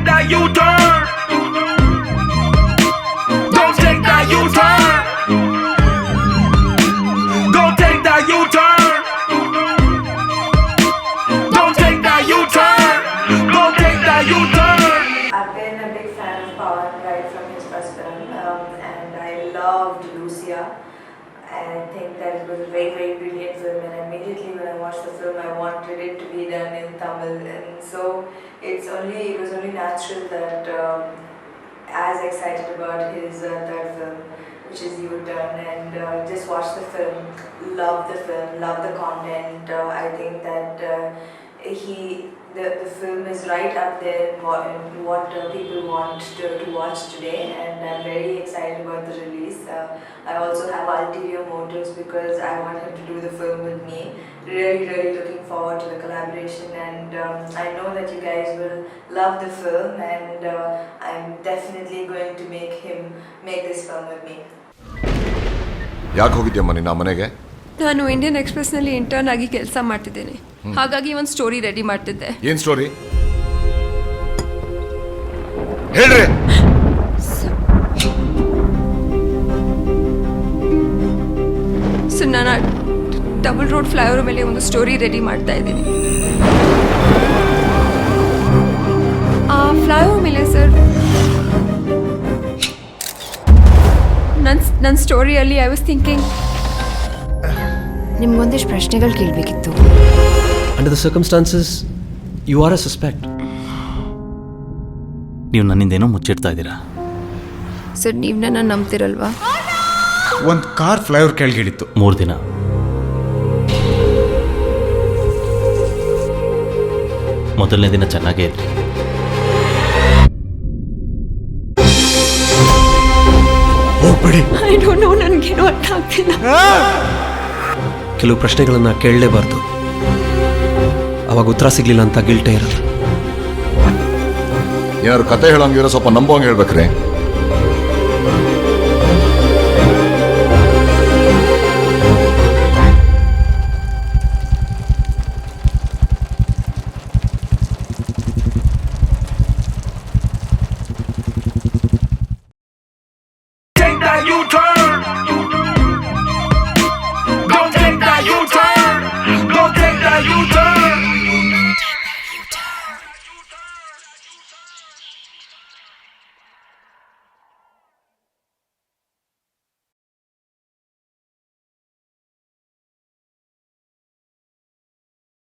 that U-turn. Don't take that U-turn. Don't take that U-turn. Don't take that U-turn. Don't take that U-turn. I've been a big fan of Pawan right from his first film, and I loved Lucia. And I think that it was a very, very brilliant film. And immediately when I watched the film, I wanted it to be done in Tamil. And so it was only natural that as excited about his third film, which is U-Turn, and just watch the film, love the content. I think that the film is right up there in what people want to watch today, and I'm very excited about the release. I also have ulterior motives because I want him to do the film with me. Really, really looking forward to the collaboration, and I know that you guys will love the film, and I'm definitely going to make this film with me. ಯಾಕೆ ಹೋಗಿದ್ಯಮ್ಮ ನಿನ್ನ ಮನೆಗೆ? ನಾನು Indian ಎಕ್ಸ್‌ಪ್ರೆಸ್‌ನಲ್ಲಿ intern ಆಗಿ ಕೆಲಸ ಮಾಡ್ತಿದ್ದೇನೆ. ಹಾಗಾಗಿ ಒಂದು story ready ಮಾಡ್ತಿದ್ದೆ. ಏನು ಸ್ಟೋರಿ? ಹೇಳ್ರಿ. ಸರ್, ನಾನು ಡಬಲ್ ರೋಡ್ ಫ್ಲೈಓವರ್ ಮೇಲೆ ಒಂದು ಸ್ಟೋರಿ ರೆಡಿ ಮಾಡ್ತಾ ಇದ್ದೀನಿ. ಆ ಫ್ಲೈಓವರ್ ಮೇಲೆ ಸರ್ ನನ್ನ ಸ್ಟೋರಿಯಲ್ಲಿ ಐ ವಾಸ್ ಥಿಂಕಿಂಗ್. ನಿಮ್ಗೊಂದಿಷ್ಟು ಪ್ರಶ್ನೆಗಳು ಕೇಳಬೇಕಿತ್ತು. Under the circumstances you are a suspect. ನೀವು ನನ್ನಿಂದೇನೋ ಮುಚ್ಚಿಡ್ತಾ ಇದ್ದೀರಾ. ಸರ್, ನೀವು ನನ್ನ ನಂಬ್ತಿರಲ್ವಾ? ಒಂದು ಕಾರ್ ಫ್ಲೈಓವರ್ ಕೆಳಗೆ ಇಳಿತು. 3 ದಿನ ಮೊದಲನೇ ದಿನ ಚೆನ್ನಾಗೇ ಇದ್ರಿ. ಹೋಗ್ಬಿಡಿ. ಐ ಡೋಂಟ್ ನೋ, ನನಗೇನು ಅರ್ಥ ಆಗ್ತಿಲ್ಲ. ಕೆಲವು ಪ್ರಶ್ನೆಗಳನ್ನು ಕೇಳಲೇಬಾರ್ದು. ಅವಾಗ ಉತ್ತರ ಸಿಗ್ಲಿಲ್ಲ ಅಂತ ಗಿಲ್ಟೇ ಇರೋದು. ಏನಾದ್ರು ಕತೆ ಹೇಳೋಂಗಿರೋ ಸ್ವಲ್ಪ ನಂಬೋಂಗೆ ಹೇಳ್ಬೇಕ್ರಿ.